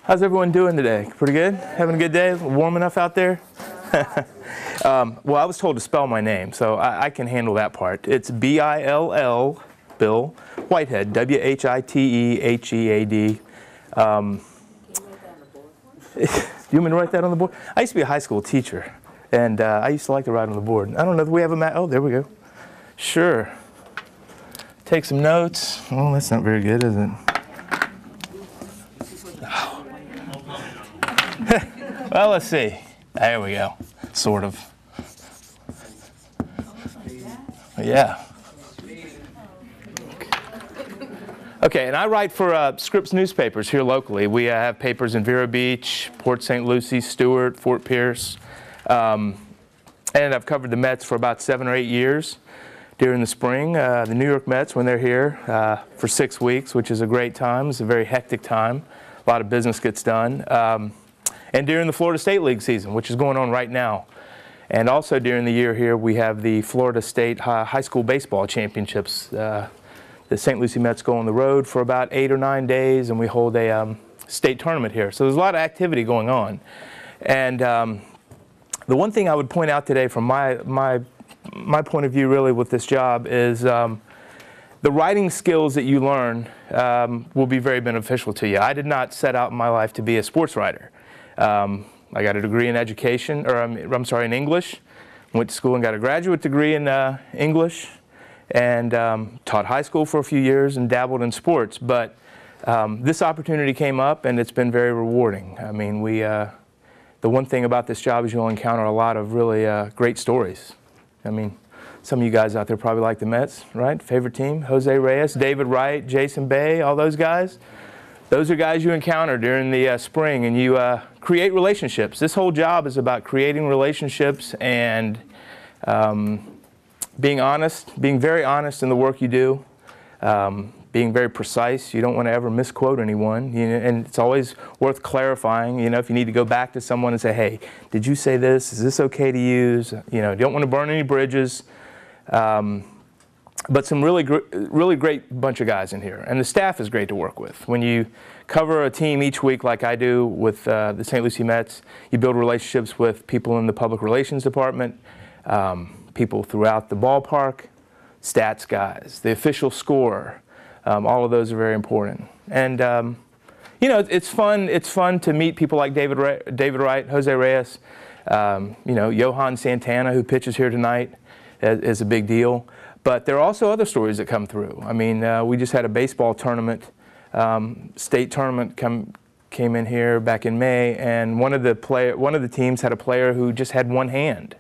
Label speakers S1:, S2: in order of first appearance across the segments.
S1: How's everyone doing today? Pretty good? Having a good day? Warm enough out there? Well, I was told to spell my name, so I can handle that part. It's B-I-L-L, Bill, Whitehead, W-H-I-T-E-H-E-A-D. You want me to write that on the board? I used to be a high school teacher, and I used to like to write on the board. I don't know if we have a map. Oh, there we go. Sure. Take some notes. Oh, that's not very good, is it? Well, let's see. There we go. Sort of. Yeah. Okay, and I write for Scripps newspapers here locally. We have papers in Vero Beach, Port St. Lucie, Stewart, Fort Pierce. And I've covered the Mets for about 7 or 8 years. During the spring, the New York Mets, when they're here for 6 weeks, which is a great time. It's a very hectic time. A lot of business gets done. And during the Florida State League season, which is going on right now. And also during the year here, we have the Florida State High School Baseball Championships. The St. Lucie Mets go on the road for about 8 or 9 days, and we hold a state tournament here. So there's a lot of activity going on. And the one thing I would point out today from my point of view really with this job is the writing skills that you learn will be very beneficial to you. I did not set out in my life to be a sports writer. I got a degree in education, or I'm sorry, in English. Went to school and got a graduate degree in English, and taught high school for a few years and dabbled in sports. But this opportunity came up, and it's been very rewarding. I mean, the one thing about this job is you'll encounter a lot of really great stories. I mean, some of you guys out there probably like the Mets, right? Favorite team, Jose Reyes, David Wright, Jason Bay, all those guys. Those are guys you encounter during the spring, and you create relationships. This whole job is about creating relationships and being honest, being very honest in the work you do, being very precise. You don't want to ever misquote anyone, and it's always worth clarifying. You know, if you need to go back to someone and say, hey, did you say this? Is this okay to use? You know, you don't want to burn any bridges. But some really great bunch of guys in here. And the staff is great to work with. When you cover a team each week like I do with the St. Lucie Mets, you build relationships with people in the public relations department, people throughout the ballpark, stats guys, the official scorer. All of those are very important. And you know, it's fun to meet people like David Wright, Jose Reyes, you know, Johan Santana, who pitches here tonight, is a big deal. But there are also other stories that come through. I mean, we just had a baseball tournament, state tournament came in here back in May, and one of the teams had a player who just had one hand,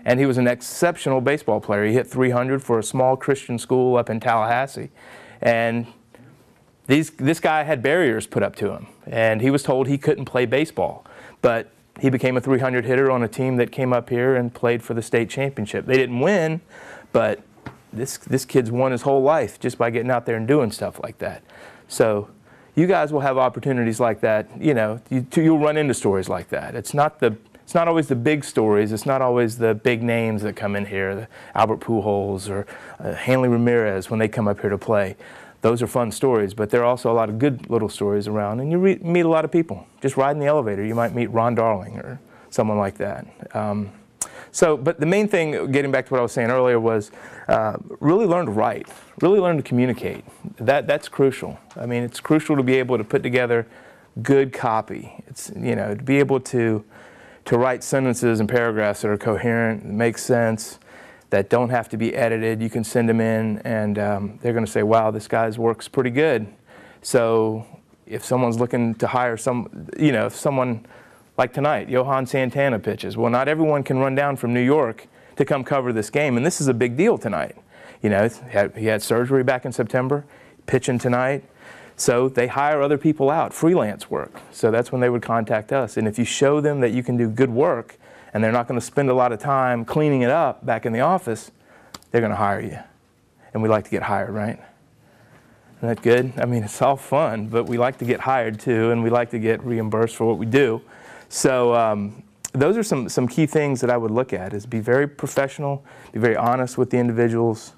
S1: and he was an exceptional baseball player. He hit 300 for a small Christian school up in Tallahassee, and this guy had barriers put up to him, and he was told he couldn't play baseball, but he became a 300 hitter on a team that came up here and played for the state championship. They didn't win, but this kid's won his whole life just by getting out there and doing stuff like that. So you guys will have opportunities like that. You know, you'll run into stories like that. It's not always the big stories. It's not always the big names that come in here, the Albert Pujols or Hanley Ramirez when they come up here to play. Those are fun stories, but there are also a lot of good little stories around, and you meet a lot of people. Just riding the elevator, you might meet Ron Darling or someone like that. But the main thing, getting back to what I was saying earlier, was really learn to write, really learn to communicate. That's crucial. I mean, it's crucial to be able to put together good copy. It's, you know, to be able to write sentences and paragraphs that are coherent, make sense, that don't have to be edited. You can send them in, and they're going to say, wow, this guy's work's pretty good. So if someone's looking to hire someone like tonight, Johan Santana pitches. Well, not everyone can run down from New York to come cover this game, and this is a big deal tonight. You know, he had surgery back in September, pitching tonight. So they hire other people out, freelance work. So that's when they would contact us. And if you show them that you can do good work, and they're not going to spend a lot of time cleaning it up back in the office, they're going to hire you. And we like to get hired, right? Isn't that good? I mean, it's all fun, but we like to get hired too, and we like to get reimbursed for what we do. So those are some key things that I would look at, is be very professional, be very honest with the individuals,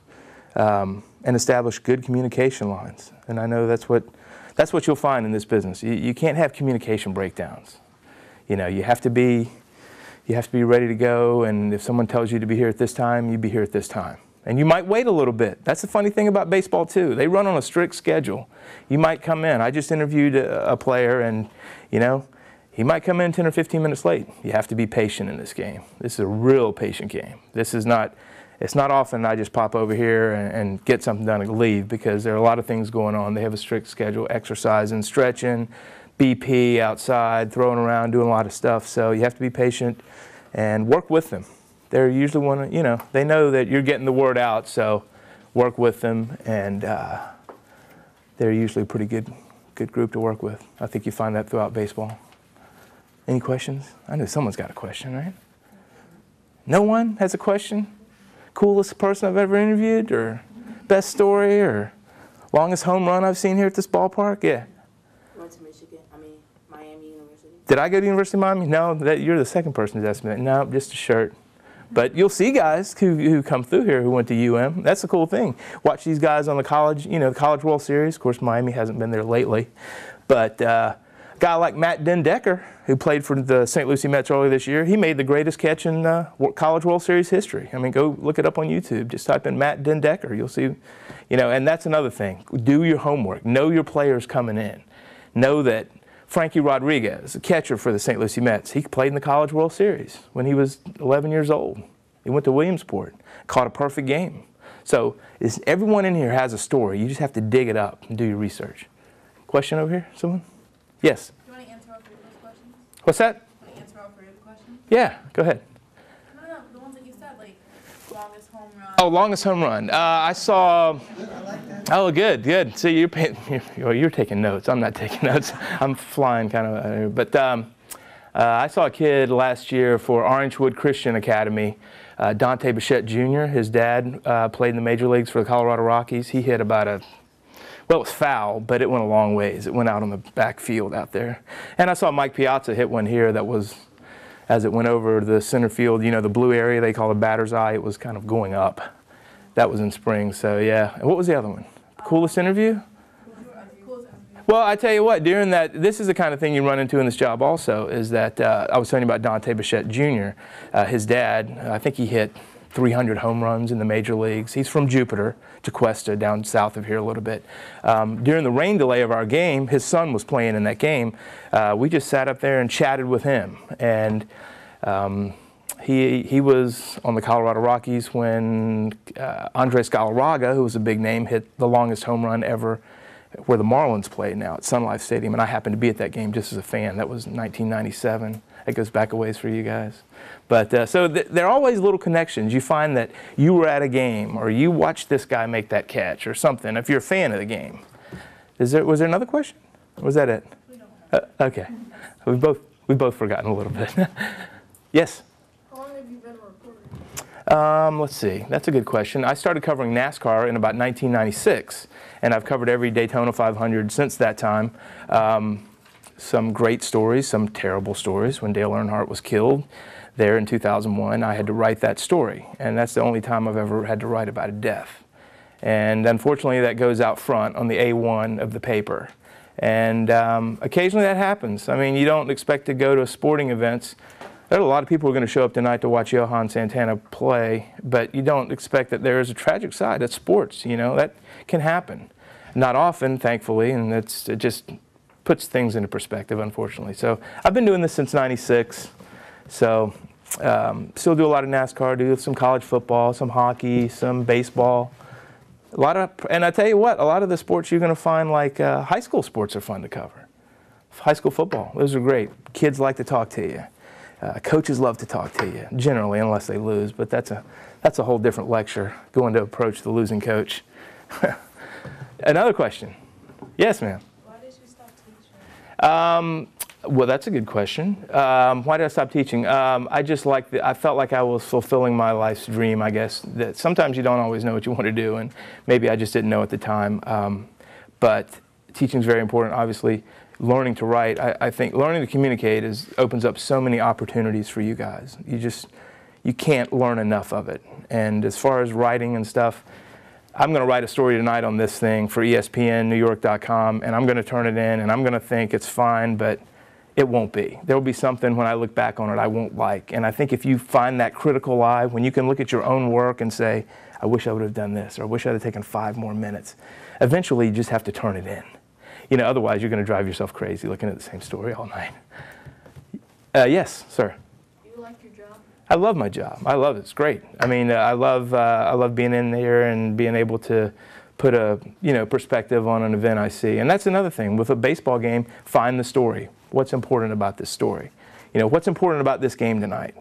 S1: and establish good communication lines. And I know that's what That's what you'll find in this business. You can't have communication breakdowns. You know, you have to be ready to go, and if someone tells you to be here at this time, you be here at this time. And you might wait a little bit. That's the funny thing about baseball too. They run on a strict schedule. You might come in. I just interviewed a player, and you know, he might come in 10 or 15 minutes late. You have to be patient in this game. This is a real patient game. This is not, it's not often I just pop over here and get something done and leave, because there are a lot of things going on. They have a strict schedule, exercising, stretching, BP outside, throwing around, doing a lot of stuff. So you have to be patient and work with them. They're usually one, you know, they know that you're getting the word out, so work with them, and they're usually a pretty good group to work with. I think you find that throughout baseball. Any questions? I know someone's got a question, right? No one has a question? Coolest person I've ever interviewed, or best story, or longest home run I've seen here at this ballpark? Yeah.
S2: Went to Michigan, Miami University.
S1: Did I go to University of Miami? No, you're the second person who's asked me that. No, just a shirt. But you'll see guys who come through here who went to UM. That's the cool thing. Watch these guys on the college, you know, the College World Series. Of course, Miami hasn't been there lately. But a guy like Matt Dendecker, who played for the St. Lucie Mets earlier this year, he made the greatest catch in College World Series history. I mean, go look it up on YouTube. Just type in Matt Dendecker. You'll see, you know, and that's another thing. Do your homework. Know your players coming in. Know that Frankie Rodriguez, a catcher for the St. Lucie Mets, he played in the College World Series when he was 11 years old. He went to Williamsport, caught a perfect game. So everyone in here has a story. You just have to dig it up and do your research. Question over here, someone? Yes?
S3: Do you want to answer all three of those questions?
S1: What's that?
S3: Do you want to answer all three of the questions?
S1: Yeah, go ahead.
S3: No, the ones that you said, like longest home run.
S1: Oh, longest home run. I saw. Oh, good. So you're taking notes. I'm not taking notes. I'm flying kind of. But I saw a kid last year for Orangewood Christian Academy, Dante Bichette Jr. His dad played in the major leagues for the Colorado Rockies. He hit about well, it was foul, but it went a long ways. It went out on the back field out there. And I saw Mike Piazza hit one here that was, as it went over the center field, you know, the blue area they call the batter's eye, it was kind of going up. That was in spring, so yeah. And what was the other one? Coolest interview? Well, I tell you what, during that, this is the kind of thing you run into in this job also, is that I was telling you about Dante Bichette Jr. His dad, I think he hit 300 home runs in the major leagues. He's from Jupiter, Tequesta, down south of here a little bit. During the rain delay of our game, his son was playing in that game. We just sat up there and chatted with him. And he was on the Colorado Rockies when Andres Galarraga, who was a big name, hit the longest home run ever where the Marlins play now at Sun Life Stadium. And I happened to be at that game just as a fan. That was 1997. That goes back a ways for you guys. But so there are always little connections. You find that you were at a game, or you watched this guy make that catch or something, if you're a fan of the game. Was there another question? Or was that it? Okay. We've both forgotten a little bit. Yes?
S3: How long have you been reporting?
S1: Let's see. That's a good question. I started covering NASCAR in about 1996, and I've covered every Daytona 500 since that time. Some great stories, some terrible stories. When Dale Earnhardt was killed there in 2001, I had to write that story, and that's the only time I've ever had to write about a death. And unfortunately, that goes out front on the A1 of the paper. And occasionally that happens. I mean, you don't expect to go to sporting events. There are a lot of people who are going to show up tonight to watch Johan Santana play, but you don't expect that there is a tragic side. That's sports, you know, that can happen. Not often, thankfully, and it just puts things into perspective, unfortunately. So I've been doing this since '96. So still do a lot of NASCAR, do some college football, some hockey, some baseball. And I tell you what, a lot of the sports you're going to find, like high school sports, are fun to cover. High school football, those are great. Kids like to talk to you. Coaches love to talk to you, generally, unless they lose. But that's a whole different lecture, going to approach the losing coach. Another question. Yes, ma'am.
S3: Why did you stop teaching?
S1: Well, that's a good question. Why did I stop teaching? I felt like I was fulfilling my life's dream, I guess. That sometimes you don't always know what you want to do, and maybe I just didn't know at the time. But teaching is very important, obviously. Learning to write, I think learning to communicate opens up so many opportunities for you guys. You can't learn enough of it. And as far as writing and stuff, I'm going to write a story tonight on this thing for ESPN, NewYork.com, and I'm going to turn it in, and I'm going to think it's fine, but it won't be. There will be something when I look back on it I won't like. And I think if you find that critical eye, when you can look at your own work and say, I wish I would have done this, or I wish I'd have taken 5 more minutes, eventually you just have to turn it in. You know, otherwise you're going to drive yourself crazy looking at the same story all night. Yes, sir.
S3: Do you like your job?
S1: I love my job. I love it. It's great. I mean, I love being in there and being able to put a perspective on an event I see. And that's another thing with a baseball game. Find the story. What's important about this story? You know, what's important about this game tonight?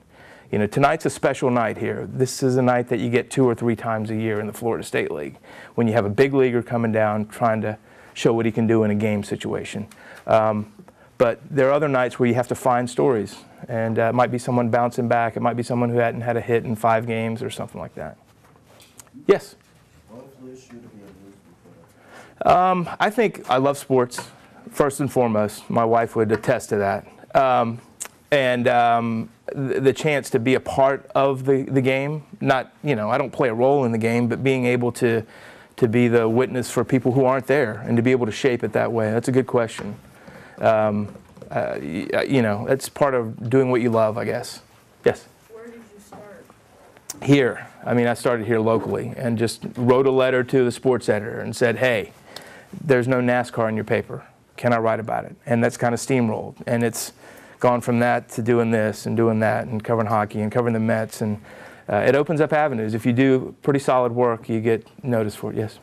S1: You know, tonight's a special night here. This is a night that you get 2 or 3 times a year in the Florida State League, when you have a big leaguer coming down trying to show what he can do in a game situation. But there are other nights where you have to find stories, and it might be someone bouncing back. It might be someone who hadn't had a hit in 5 games or something like that. Yes?
S4: What influenced you to be a news reporter?
S1: I think I love sports, first and foremost. My wife would attest to that. The chance to be a part of the game, not, I don't play a role in the game, but being able to be the witness for people who aren't there and to be able to shape it that way. That's a good question. It's part of doing what you love, I guess. Yes?
S3: Where did you start?
S1: Here. I mean, I started here locally and just wrote a letter to the sports editor and said, hey, there's no NASCAR in your paper. Can I write about it? And that's kind of steamrolled. And it's gone from that to doing this and doing that and covering hockey and covering the Mets. And it opens up avenues. If you do pretty solid work, you get noticed for it. Yes?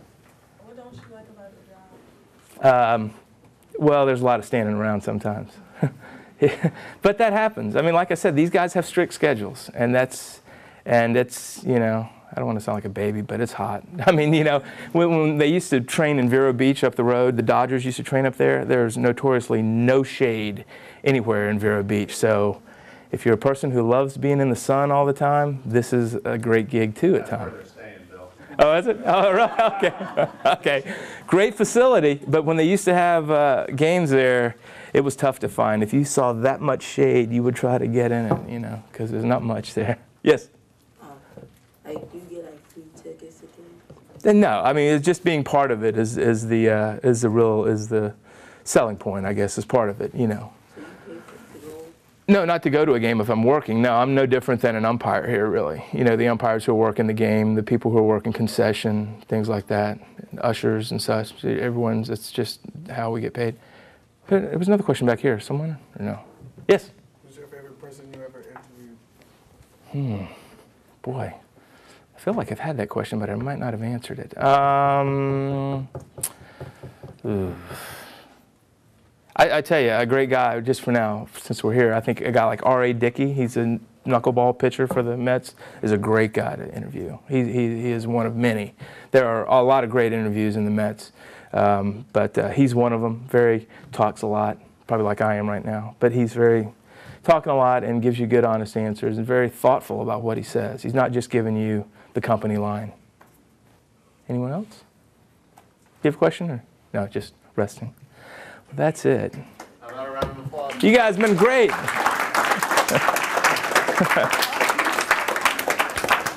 S3: What don't you like about your job?
S1: Well, there's a lot of standing around sometimes. But that happens. I mean, like I said, these guys have strict schedules. And it's, I don't want to sound like a baby, but it's hot. I mean, when they used to train in Vero Beach up the road, the Dodgers used to train up there, there's notoriously no shade anywhere in Vero Beach. So if you're a person who loves being in the sun all the time, this is a great gig too at times.
S4: That's where they're staying, Bill.
S1: Oh, is it? Oh, right. Okay. Okay. Great facility, but when they used to have games there, it was tough to find. If you saw that much shade, you would try to get in it, because there's not much there. Yes?
S2: Do you get free tickets to games?
S1: No, I mean, it's just being part of it is the selling point, I guess, is part of it,
S2: So you pay to go?
S1: No, not to go to a game if I'm working. No, I'm no different than an umpire here, really. The umpires who are working the game, the people who are working concession, things like that, and ushers and such. It's just how we get paid. But there was another question back here. Someone? Or no? Yes?
S5: Who's your favorite person you ever interviewed?
S1: Boy. I feel like I've had that question, but I might not have answered it. I tell you, a great guy, just for now, since we're here, I think a guy like R.A. Dickey, he's a knuckleball pitcher for the Mets, is a great guy to interview. He is one of many. There are a lot of great interviews in the Mets, but he's one of them. Talks a lot, probably like I am right now, but he's talking a lot and gives you good, honest answers and very thoughtful about what he says. He's not just giving you the company line. Anyone else? Do you have a question? Or no, just resting. Well, that's it.
S4: How about a round of applause?
S1: You guys have been great.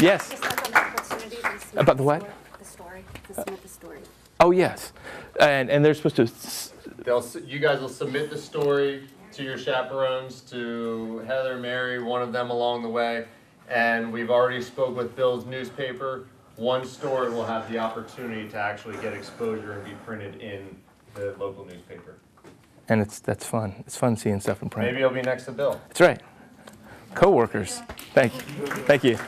S1: Yes?
S6: Just like an opportunity to submit
S1: About the what?
S6: The story. To submit the story.
S1: Oh, yes. And they're supposed to...
S4: You guys will submit the story to your chaperones, to Heather, Mary, one of them along the way. And we've already spoke with Bill's newspaper. One story will have the opportunity to actually get exposure and be printed in the local newspaper.
S1: And that's fun. It's fun seeing stuff in print.
S4: Maybe it'll be next to Bill.
S1: That's right. Co-workers. Thank you. Thank you.